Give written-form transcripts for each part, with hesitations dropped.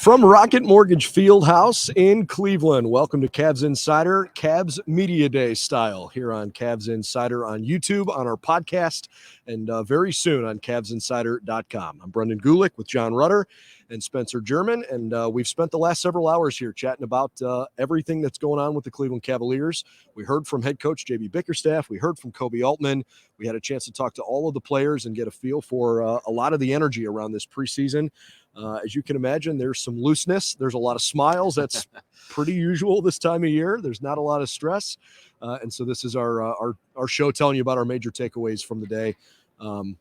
From Rocket Mortgage Fieldhouse in Cleveland, welcome to Cavs Insider, Cavs Media Day style here on Cavs Insider on YouTube, on our podcast, and very soon on CavsInsider.com. I'm Brendan Gulick with John Rudder and Spencer German, and we've spent the last several hours here chatting about everything that's going on with the Cleveland Cavaliers. We heard from head coach Bickerstaff. We heard from Koby Altman. We had a chance to talk to all of the players and get a feel for a lot of the energy around this preseason. As you can imagine, there's some looseness. There's a lot of smiles. That's pretty usual this time of year. There's not a lot of stress. And so this is our show telling you about our major takeaways from the day.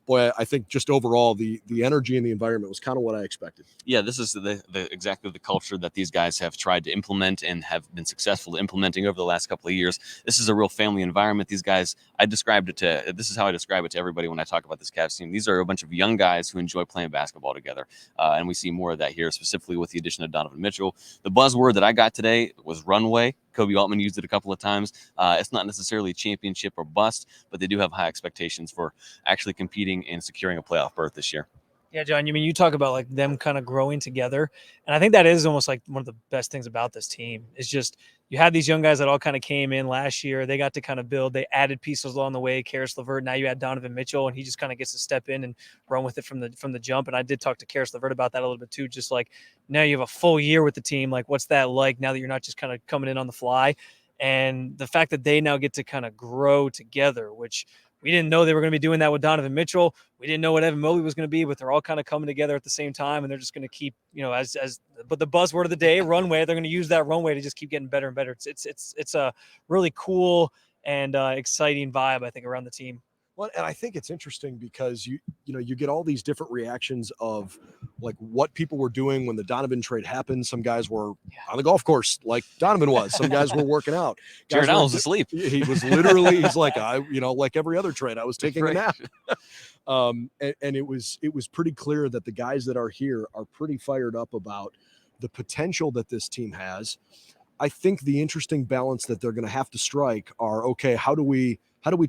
Boy, I think just overall the energy and the environment was kind of what I expected. Yeah, this is exactly the culture that these guys have tried to implement and have been successful implementing over the last couple of years. This is a real family environment. These guys, this is how I describe it to everybody when I talk about this Cavs team. These are a bunch of young guys who enjoy playing basketball together. And we see more of that here, specifically with the addition of Donovan Mitchell. The buzzword that I got today was runway. Koby Altman used it a couple of times. It's not necessarily championship or bust, but they do have high expectations for actually competing and securing a playoff berth this year. Yeah, John, you talk about like them kind of growing together. And I think that is almost like one of the best things about this team is just you had these young guys that all kind of came in last year. They got to kind of build. They added pieces along the way, Karis LeVert. Now you add Donovan Mitchell, and he just kind of gets to step in and run with it from the jump. And I did talk to Karis LeVert about that a little bit too. Just like now you have a full year with the team. Like what's that like now that you're not just kind of coming in on the fly? And the fact that they now get to kind of grow together, which we didn't know they were going to be doing that with Donovan Mitchell. We didn't know what Evan Mobley was going to be, but they're all kind of coming together at the same time, and they're just going to keep, but the buzzword of the day, runway. They're going to use that runway to just keep getting better and better. It's a really cool and exciting vibe, I think, around the team. Well, and I think it's interesting because you get all these different reactions of like what people were doing when the Donovan trade happened. Some guys were on the golf course like Donovan was. Some guys were working out. Jared Allen was asleep. He was literally. He's like like every other trade. I was taking a nap. And it was pretty clear that the guys that are here are pretty fired up about the potential that this team has. I think the interesting balance that they're going to have to strike are, okay, how do we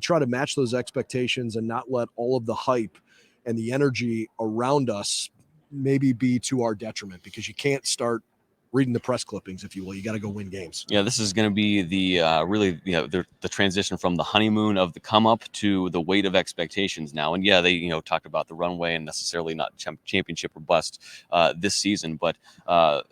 try to match those expectations and not let all of the hype and the energy around us maybe be to our detriment, because you can't start reading the press clippings, if you will. You got to go win games. Yeah, this is going to be the transition from the honeymoon of the come up to the weight of expectations now. And yeah, they talked about the runway and necessarily not championship or bust this season, but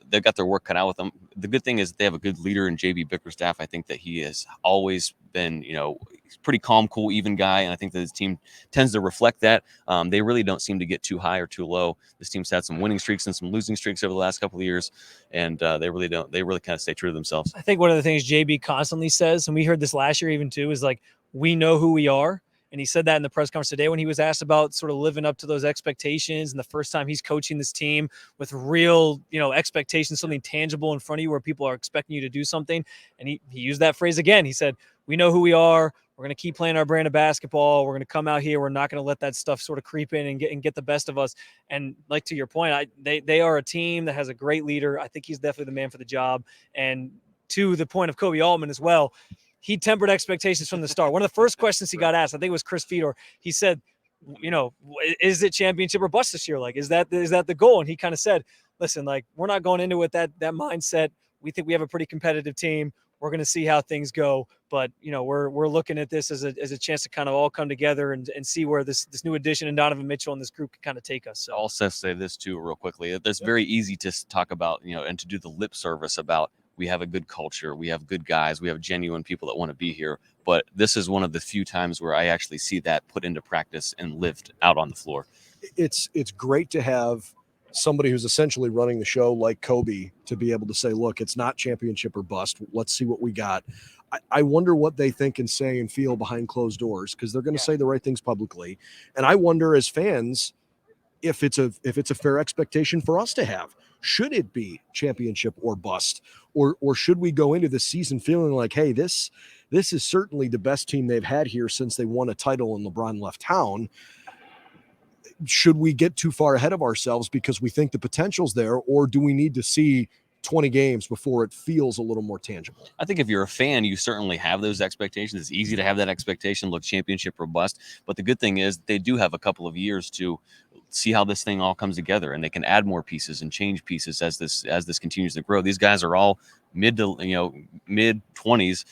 they've got their work cut out with them. The good thing is they have a good leader in Bickerstaff. I think that he has always been, he's pretty calm, cool, even guy, and I think that his team tends to reflect that. They really don't seem to get too high or too low. This team's had some winning streaks and some losing streaks over the last couple of years, and they really kind of stay true to themselves. I think one of the things JB constantly says, and we heard this last year even too, is like, we know who we are. And he said that in the press conference today when he was asked about sort of living up to those expectations and the first time he's coaching this team with real, expectations, something tangible in front of you where people are expecting you to do something. And he used that phrase again. He said, we know who we are. We're going to keep playing our brand of basketball. We're going to come out here. We're not going to let that stuff sort of creep in and get the best of us. And like to your point, they are a team that has a great leader. I think he's definitely the man for the job. And to the point of Koby Altman as well, he tempered expectations from the start. One of the first questions he got asked, I think it was Chris Fedor, he said, is it championship or bust this year? Like, is that the goal? And he kind of said, listen, like, we're not going into it that mindset. We think we have a pretty competitive team. We're going to see how things go. But, we're looking at this as a chance to kind of all come together and see where this new addition and Donovan Mitchell and this group can kind of take us. So. I'll also say this too, real quickly. It's very easy to talk about, and to do the lip service about, we have a good culture, we have good guys, we have genuine people that want to be here. But this is one of the few times where I actually see that put into practice and lived out on the floor. It's great to have somebody who's essentially running the show like Koby to be able to say, look, it's not championship or bust. Let's see what we got. I wonder what they think and say and feel behind closed doors, because they're going to say the right things publicly. And I wonder as fans if it's a fair expectation for us to have. Should it be championship or bust? Or should we go into the season feeling like, hey, this is certainly the best team they've had here since they won a title and LeBron left town? Should we get too far ahead of ourselves because we think the potential's there, or do we need to see 20 games before it feels a little more tangible? I think if you're a fan, you certainly have those expectations. It's easy to have that expectation, look, championship or bust. But the good thing is they do have a couple of years to see how this thing all comes together, and they can add more pieces and change pieces as this continues to grow. These guys are all mid 20s,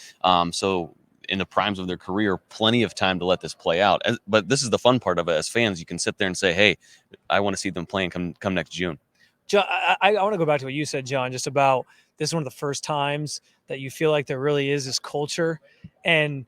so in the primes of their career, plenty of time to let this play out. But this is the fun part of it. As fans, you can sit there and say, hey, I want to see them playing come next June. John, I want to go back to what you said, John, just about this is one of the first times that you feel like there really is this culture. And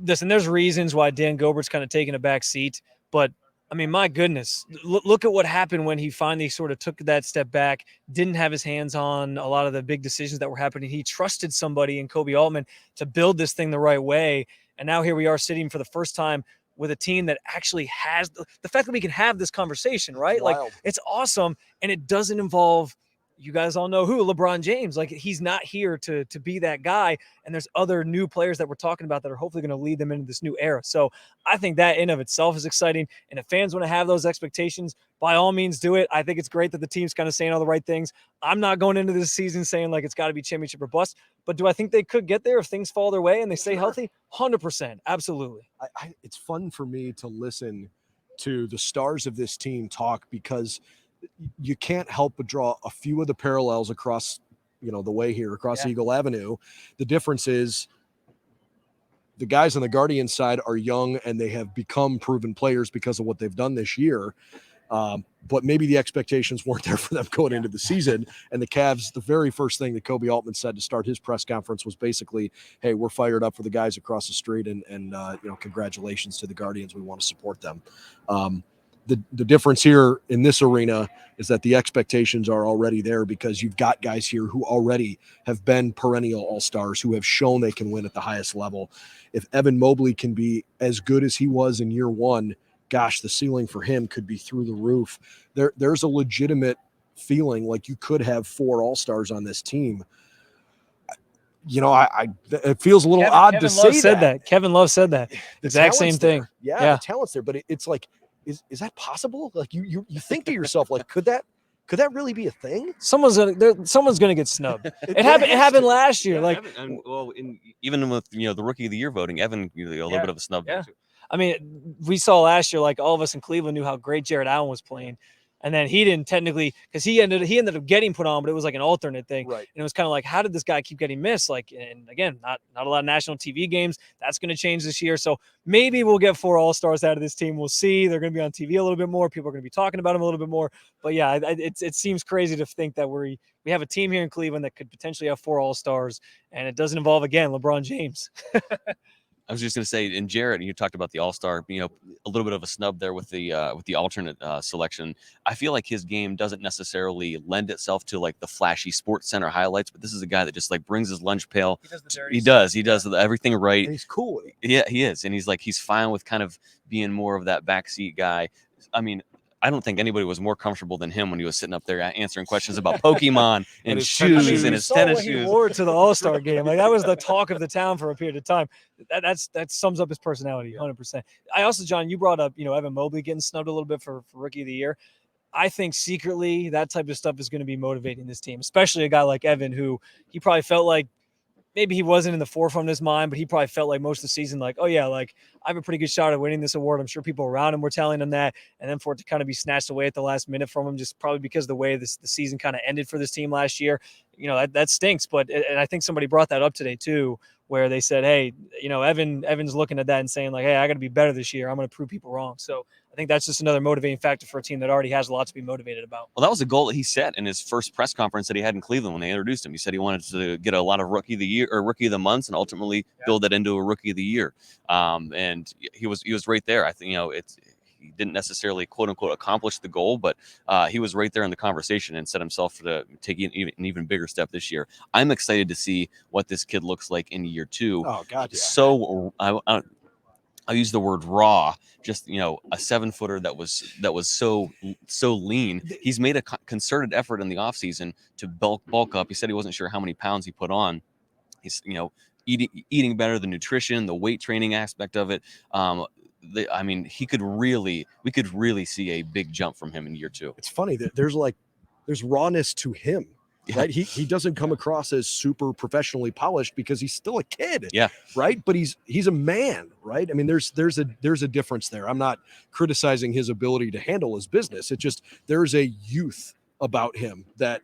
listen, there's reasons why Dan Gilbert's kind of taking a back seat, but I mean, my goodness, look at what happened when he finally sort of took that step back, didn't have his hands on a lot of the big decisions that were happening. He trusted somebody in Koby Altman to build this thing the right way. And now here we are sitting for the first time with a team that actually has the fact that we can have this conversation, right? Like, it's awesome. And it doesn't involve, you guys all know who, LeBron James. Like, he's not here to be that guy. And there's other new players that we're talking about that are hopefully going to lead them into this new era. So I think that in of itself is exciting. And if fans want to have those expectations, by all means do it. I think it's great that the team's kind of saying all the right things. I'm not going into this season saying like it's got to be championship or bust, but do I think they could get there if things fall their way and they stay healthy? 100%. Absolutely. It's fun for me to listen to the stars of this team talk, because you can't help but draw a few of the parallels across, the way here across Eagle Avenue. The difference is the guys on the Guardians side are young and they have become proven players because of what they've done this year. But maybe the expectations weren't there for them going into the season. And the Cavs, the very first thing that Koby Altman said to start his press conference was basically, hey, we're fired up for the guys across the street, and congratulations to the Guardians. We want to support them. The difference here in this arena is that the expectations are already there, because you've got guys here who already have been perennial all-stars, who have shown they can win at the highest level. If Evan Mobley can be as good as he was in year one, gosh, the ceiling for him could be through the roof. There's a legitimate feeling like you could have 4 all-stars on this team. It feels a little odd to say that. Kevin Love said that. Exact same thing. Yeah, the talent's there, but it's like, is that possible? Like you think to yourself, like, could that really be a thing? Someone's gonna get snubbed. It happened last year. Like, Evan, even with the rookie of the year voting, Evan a little bit of a snub. Yeah. I mean, we saw last year, like, all of us in Cleveland knew how great Jared Allen was playing. And then he didn't technically, because he ended up getting put on, but it was like an alternate thing. Right. And it was kind of like, how did this guy keep getting missed? Like, and again, not a lot of national TV games. That's going to change this year. So maybe we'll get 4 all-stars out of this team. We'll see. They're going to be on TV a little bit more. People are going to be talking about them a little bit more. But yeah, it seems crazy to think that we have a team here in Cleveland that could potentially have 4 all-stars, and it doesn't involve, again, LeBron James. I was just going to say, and Jared, you talked about the All-Star, a little bit of a snub there with the alternate selection. I feel like his game doesn't necessarily lend itself to like the flashy Sports Center highlights, but this is a guy that just like brings his lunch pail. He does the dirty He does everything right. And he's cool with it. Yeah, he is, and he's fine with kind of being more of that backseat guy. I mean, I don't think anybody was more comfortable than him when he was sitting up there answering questions about Pokemon and his shoes and his tennis shoes. He wore to the All-Star game. Like, that was the talk of the town for a period of time. That sums up his personality 100%. I also, John, you brought up, Evan Mobley getting snubbed a little bit for Rookie of the Year. I think secretly that type of stuff is going to be motivating this team, especially a guy like Evan, who he probably felt like maybe he wasn't in the forefront of his mind, but he probably felt like most of the season, like, oh yeah, like, I have a pretty good shot at winning this award. I'm sure people around him were telling him that. And then for it to kind of be snatched away at the last minute from him, just probably because of the way the season kind of ended for this team last year, that stinks. But, and I think somebody brought that up today too, where they said, hey, Evan's looking at that and saying like, hey, I got to be better this year. I'm going to prove people wrong. So I think that's just another motivating factor for a team that already has a lot to be motivated about. Well, that was a goal that he set in his first press conference that he had in Cleveland when they introduced him. He said he wanted to get a lot of Rookie of the Year or Rookie of the Months and ultimately build that into a Rookie of the Year. And he was right there. I think, he didn't necessarily quote unquote accomplish the goal, but he was right there in the conversation and set himself to take an even bigger step this year. I'm excited to see what this kid looks like in year 2. Oh God. Yeah. So I use the word raw, just, a 7-footer that was so lean. He's made a concerted effort in the offseason to bulk up. He said he wasn't sure how many pounds he put on. He's, eating better, the nutrition, the weight training aspect of it. We could really see a big jump from him in year 2. It's funny that there's rawness to him. Yeah. right? He doesn't come across as super professionally polished because he's still a kid. Yeah. Right. But he's a man, right? I mean, there's a difference there. I'm not criticizing his ability to handle his business. It's just there's a youth about him that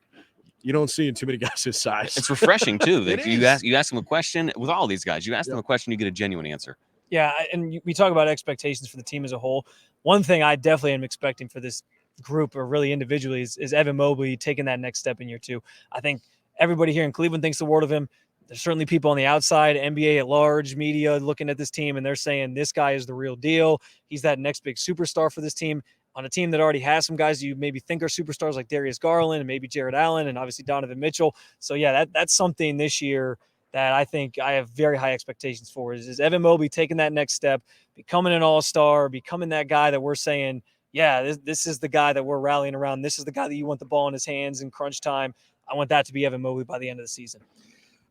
you don't see in too many guys his size. It's refreshing too. Like, It you is. ask him a question with all these guys. You ask them a question, you get a genuine answer. Yeah, and we talk about expectations for the team as a whole. One thing I definitely am expecting for this group, or really individually, is Evan Mobley taking that next step in year 2. I think everybody here in Cleveland thinks the world of him. There's certainly people on the outside, NBA at large, media looking at this team, and they're saying this guy is the real deal. He's that next big superstar for this team. On a team that already has some guys you maybe think are superstars like Darius Garland and maybe Jared Allen and obviously Donovan Mitchell. So, yeah, that's something this year that I think I have very high expectations for is Evan Mobley taking that next step, becoming an all-star, becoming that guy that we're saying, yeah, this is the guy that we're rallying around. This is the guy that you want the ball in his hands in crunch time. I want that to be Evan Mobley by the end of the season.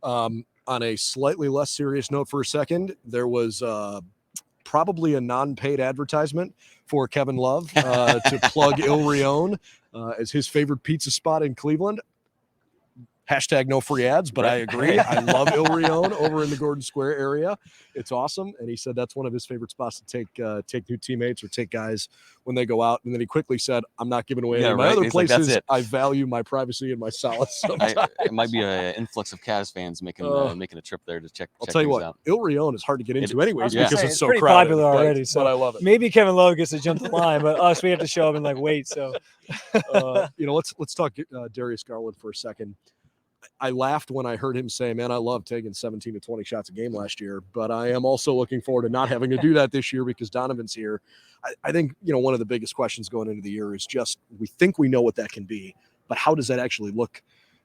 On a slightly less serious note for a second, there was probably a non-paid advertisement for Kevin Love to plug Il Rione as his favorite pizza spot in Cleveland. Hashtag no free ads, but I agree. I love Il Rione over in the Gordon Square area. It's awesome. And he said that's one of his favorite spots to take new teammates or take guys when they go out. And then he quickly said, I'm not giving away any of my other places. Like, I value my privacy and my solace sometimes. It might be an influx of Cavs fans making a trip there to check. I'll tell you what, out. Il Rione is hard to get into anyways because it's so pretty crowded. Popular already, so but I love it. Maybe Kevin Love gets to jump the line, but us, we have to show up and wait. So, let's talk Darius Garland for a second. I laughed when I heard him say, man, I love taking 17 to 20 shots a game last year, but I am also looking forward to not having to do that this year because Donovan's here. I think, one of the biggest questions going into the year is just, we think we know what that can be, but how does that actually look?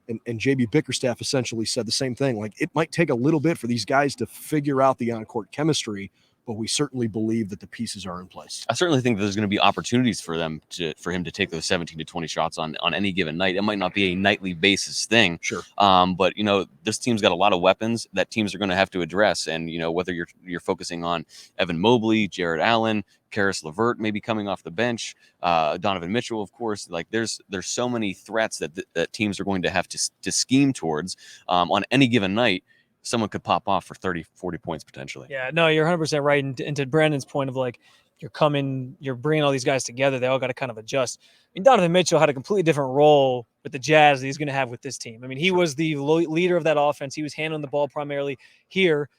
And JB Bickerstaff essentially said the same thing. Like, it might take a little bit for these guys to figure out the on-court chemistry, but we certainly believe that the pieces are in place. I certainly think there's going to be opportunities for him to take those 17 to 20 shots on any given night. It might not be a nightly basis thing. Sure. But this team's got a lot of weapons that teams are going to have to address. And whether you're focusing on Evan Mobley, Jared Allen, Karis LeVert maybe coming off the bench, Donovan Mitchell, of course. Like there's so many threats that teams are going to have to scheme towards on any given night. Someone could pop off for 30, 40 points potentially. Yeah, no, you're 100% right. And to Brandon's point of you're bringing all these guys together. They all got to kind of adjust. I mean, Donovan Mitchell had a completely different role with the Jazz that he's going to have with this team. I mean, he was the leader of that offense. He was handling the ball primarily here.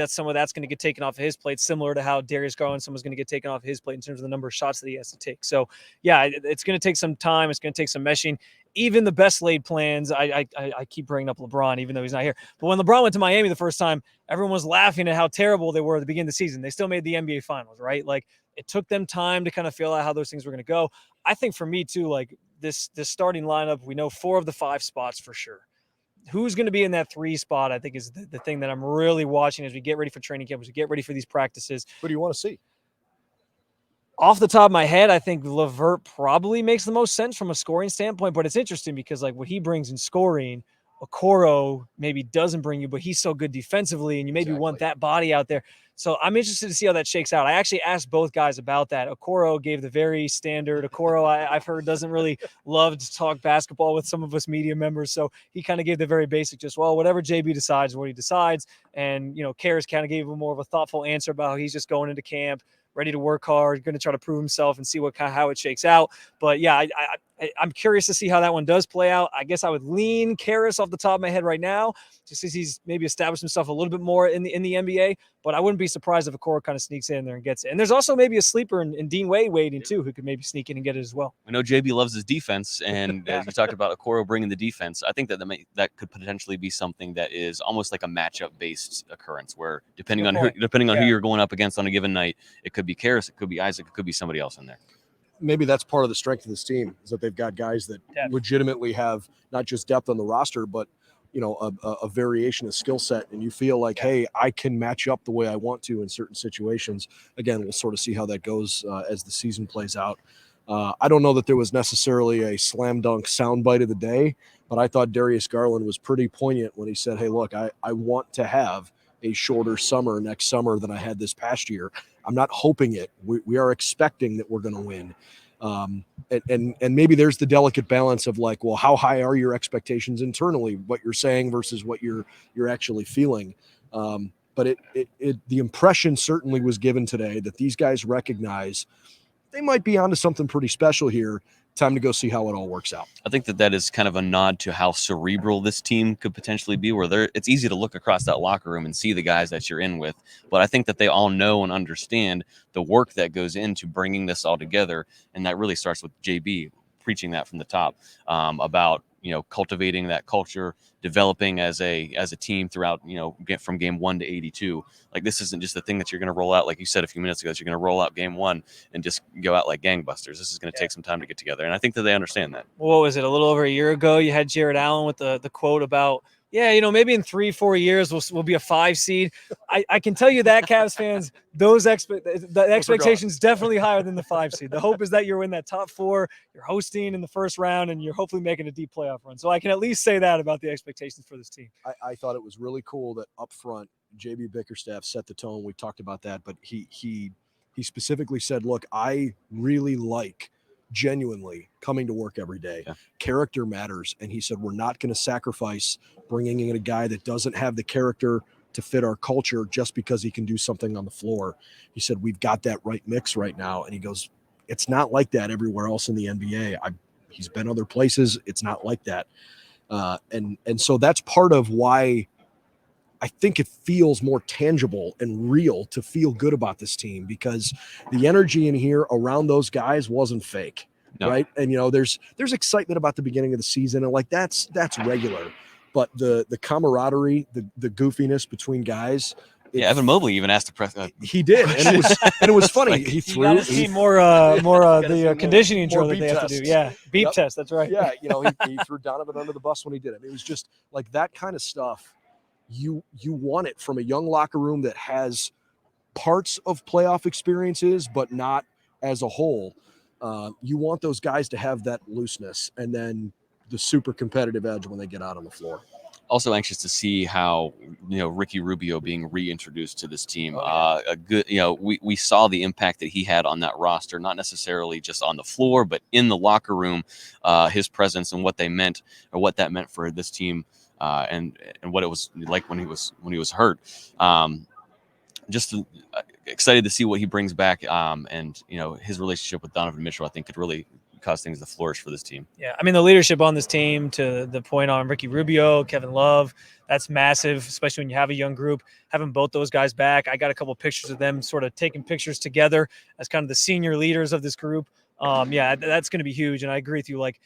Some of that's going to get taken off of his plate, similar to how Darius Garland, someone's going to get taken off his plate in terms of the number of shots that he has to take. So, yeah, it's going to take some time. It's going to take some meshing. Even the best laid plans, I keep bringing up LeBron, even though he's not here. But when LeBron went to Miami the first time, everyone was laughing at how terrible they were at the beginning of the season. They still made the NBA Finals, right? Like, it took them time to kind of feel out how those things were going to go. I think for me, too, like this starting lineup, we know 4 of the 5 spots for sure. Who's going to be in that 3 spot, I think, is the thing that I'm really watching as we get ready for training camp, as we get ready for these practices. Who do you want to see? Off the top of my head, I think LeVert probably makes the most sense from a scoring standpoint, but it's interesting because what he brings in scoring, Okoro maybe doesn't bring you, but he's so good defensively, and you maybe want that body out there. So I'm interested to see how that shakes out. I actually asked both guys about that. Okoro gave the very standard. Okoro, I've heard, doesn't really love to talk basketball with some of us media members, so he kind of gave the very basic, just, whatever JB decides, what he decides. And, Karis kind of gave him more of a thoughtful answer about how he's just going into camp, ready to work hard, going to try to prove himself and see how it shakes out. But yeah, I'm curious to see how that one does play out. I guess I would lean Karis off the top of my head right now, just as he's maybe established himself a little bit more in the NBA. But I wouldn't be surprised if Okoro kind of sneaks in there and gets it. And there's also maybe a sleeper in Dean Wade waiting too, who could maybe sneak in and get it as well. I know JB loves his defense, and as you talked about Okoro bringing the defense, I think that could potentially be something that is almost like a matchup-based occurrence, where depending on who you're going up against on a given night, it could be Karis, it could be Isaac, it could be somebody else in there. Maybe that's part of the strength of this team, is that they've got guys that legitimately have not just depth on the roster, but a variation of skill set, and you feel like, hey, I can match up the way I want to in certain situations. Again, we'll sort of see how that goes as the season plays out. I don't know that there was necessarily a slam dunk soundbite of the day, but I thought Darius Garland was pretty poignant when he said, hey, look, I want to have a shorter summer next summer than I had this past year. I'm not hoping it. We are expecting that we're going to win. And maybe there's the delicate balance of like, well, how high are your expectations internally, what you're saying versus what you're actually feeling. But the impression certainly was given today that these guys recognize they might be onto something pretty special here. Time to go see how it all works out. I think that is kind of a nod to how cerebral this team could potentially be, where it's easy to look across that locker room and see the guys that you're in with. But I think that they all know and understand the work that goes into bringing this all together. And that really starts with JB preaching that from the top, about, cultivating that culture, developing as a team throughout, get from game 1 to 82. Like, this isn't just the thing that you're going to roll out, like you said a few minutes ago, that you're going to roll out game 1 and just go out like gangbusters. This is going to take some time to get together. And I think that they understand that. What was it, a little over a year ago, you had Jared Allen with the quote about, maybe in 3-4 years we'll be a 5 seed. I can tell you that, Cavs fans, the expectations definitely higher than the 5 seed. The hope is that you're in that top 4, you're hosting in the first round, and you're hopefully making a deep playoff run. So I can at least say that about the expectations for this team. I thought it was really cool that up front, JB Bickerstaff set the tone. We talked about that, but he specifically said, look, I really like genuinely coming to work every day. Yeah. Character matters. And he said, we're not going to sacrifice bringing in a guy that doesn't have the character to fit our culture just because he can do something on the floor. He said, we've got that right mix right now. And he goes, it's not like that everywhere else in the NBA. He's been other places. It's not like that. And so that's part of why I think it feels more tangible and real to feel good about this team, because the energy in here around those guys wasn't fake. No. Right. And, there's excitement about the beginning of the season, and like, that's regular, but the camaraderie, the goofiness between guys. Evan Mobley even asked to press. He did. And it was funny. He threw. Got to see more the conditioning drill that they have to do. Yeah. Beep test. That's right. Yeah. He threw Donovan under the bus when he did it. It was just like that kind of stuff. You want it from a young locker room that has parts of playoff experiences, but not as a whole. You want those guys to have that looseness and then the super competitive edge when they get out on the floor. Also anxious to see how, Ricky Rubio being reintroduced to this team. A good, we saw the impact that he had on that roster, not necessarily just on the floor, but in the locker room, his presence and what that meant for this team. And what it was like when he was hurt. Just excited to see what he brings back. And his relationship with Donovan Mitchell, I think, could really cause things to flourish for this team. Yeah, I mean, the leadership on this team, to the point on Ricky Rubio, Kevin Love, that's massive, especially when you have a young group. Having both those guys back, I got a couple of pictures of them sort of taking pictures together as kind of the senior leaders of this group. That's going to be huge. And I agree with you. Like,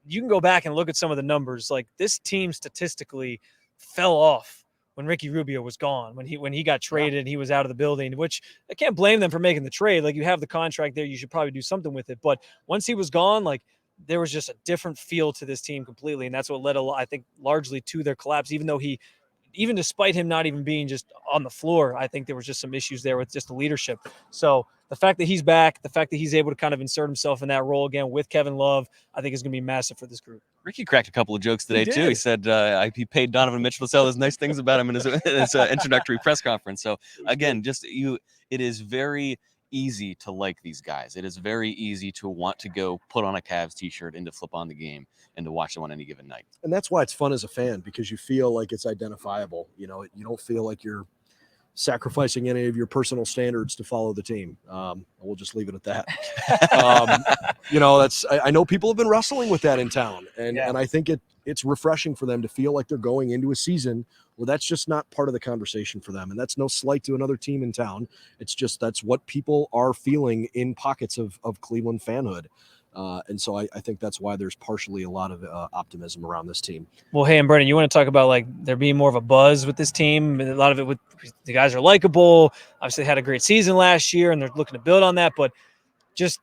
you can go back and look at some of the numbers. Like, this team statistically fell off when Ricky Rubio was gone, when he got traded and he was out of the building, which I can't blame them for making the trade. Like, you have the contract there, you should probably do something with it. But once he was gone, like, there was just a different feel to this team completely. And that's what led, I think, largely to their collapse, even despite him not even being just on the floor. I think there was just some issues there with just the leadership. So the fact that he's back, the fact that he's able to kind of insert himself in that role again with Kevin Love, I think is going to be massive for this group. Ricky cracked a couple of jokes today, too. He said he paid Donovan Mitchell to say all those nice things about him in his introductory press conference. So, again, it is very easy to like these guys. It is very easy to want to go put on a Cavs t-shirt and to flip on the game and to watch them on any given night. And that's why it's fun as a fan, because you feel like it's identifiable. You don't feel like you're sacrificing any of your personal standards to follow the team. We'll just leave it at that. I know people have been wrestling with that in town, and I think it's refreshing for them to feel like they're going into a season where that's just not part of the conversation for them. And that's no slight to another team in town. It's just, that's what people are feeling in pockets of Cleveland fanhood. And so I think that's why there's partially a lot of optimism around this team. Well, hey, and Brendan, you want to talk about like there being more of a buzz with this team? A lot of it with the guys are likable. Obviously, they had a great season last year, and they're looking to build on that. But just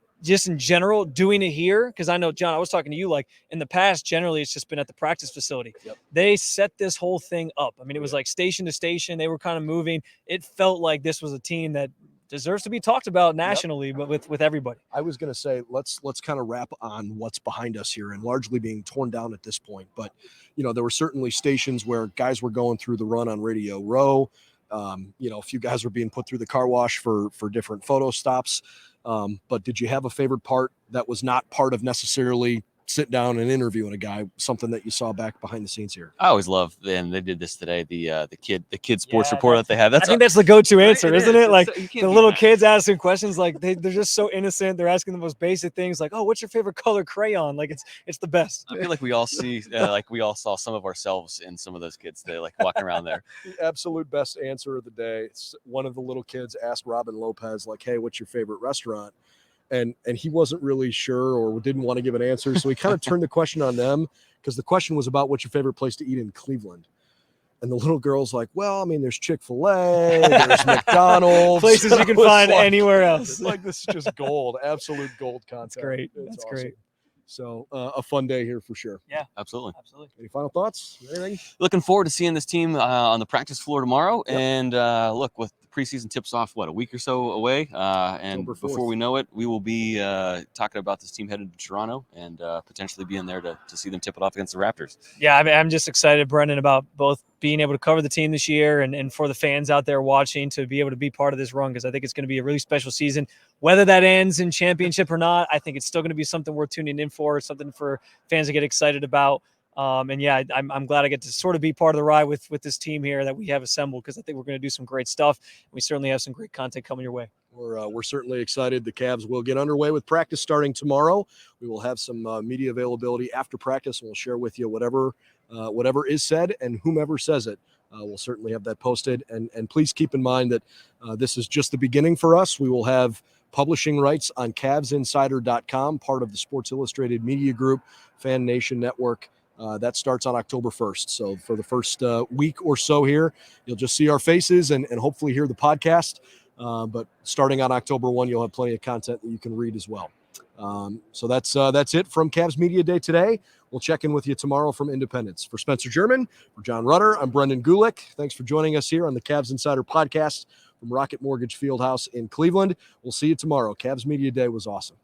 in general, doing it here, because I know, John, I was talking to you, like in the past, generally it's just been at the practice facility. Yep. They set this whole thing up. I mean, it was like station to station. They were kind of moving. It felt like this was a team that deserves to be talked about nationally, but with everybody. I was going to say, let's kind of wrap on what's behind us here and largely being torn down at this point. But, there were certainly stations where guys were going through the run on Radio Row. A few guys were being put through the car wash for different photo stops. But did you have a favorite part that was not part of necessarily sit down and interviewing a guy, something that you saw back behind the scenes here? I always love, and they did this today, the kid sports Yeah, report that they have. I think that's the go-to answer, isn't it? Like you can't the beat little that. kids asking questions, like they're just so innocent. They're asking the most basic things, like, "Oh, what's your favorite color crayon?" Like it's the best. I feel like we all see, like we all saw some of ourselves in some of those kids today, like walking around there. The absolute best answer of the day. One of the little kids asked Robin Lopez, like, "Hey, what's your favorite restaurant?" And he wasn't really sure or didn't want to give an answer. So he kind of turned the question on them, because the question was about what's your favorite place to eat in Cleveland. And the little girl's like, well, I mean, there's Chick-fil-A, there's McDonald's. Places you can I was find like, anywhere else. Like, this is just gold, absolute gold content. That's great. It's That's awesome. great. So a fun day here for sure. Yeah, Absolutely. absolutely. Any final thoughts? Anything? Looking forward to seeing this team on the practice floor tomorrow. Yep. And look, with the preseason tips off, a week or so away. And October 4th. before we know it, we will be talking about this team headed to Toronto and potentially being there to see them tip it off against the Raptors. Yeah, I'm just excited, Brendan, about both being able to cover the team this year and for the fans out there watching to be able to be part of this run, because I think it's going to be a really special season. Whether that ends in championship or not, I think it's still going to be something worth tuning in for, something for fans to get excited about. And yeah, I'm glad I get to sort of be part of the ride with this team here that we have assembled, because I think we're going to do some great stuff. We certainly have some great content coming your way. We're certainly excited. The Cavs will get underway with practice starting tomorrow. We will have some media availability after practice, and we'll share with you whatever is said and whomever says it. We'll certainly have that posted. And please keep in mind that this is just the beginning for us. We will have publishing rights on CavsInsider.com, part of the Sports Illustrated Media Group, FanNation Network. That starts on October 1st. So for the first week or so here, you'll just see our faces and hopefully hear the podcast. But starting on October 1, you'll have plenty of content that you can read as well. So that's it from Cavs Media Day today. We'll check in with you tomorrow from Independence. For Spencer German, for John Rudder, I'm Brendan Gulick. Thanks for joining us here on the Cavs Insider Podcast from Rocket Mortgage Fieldhouse in Cleveland. We'll see you tomorrow. Cavs Media Day was awesome.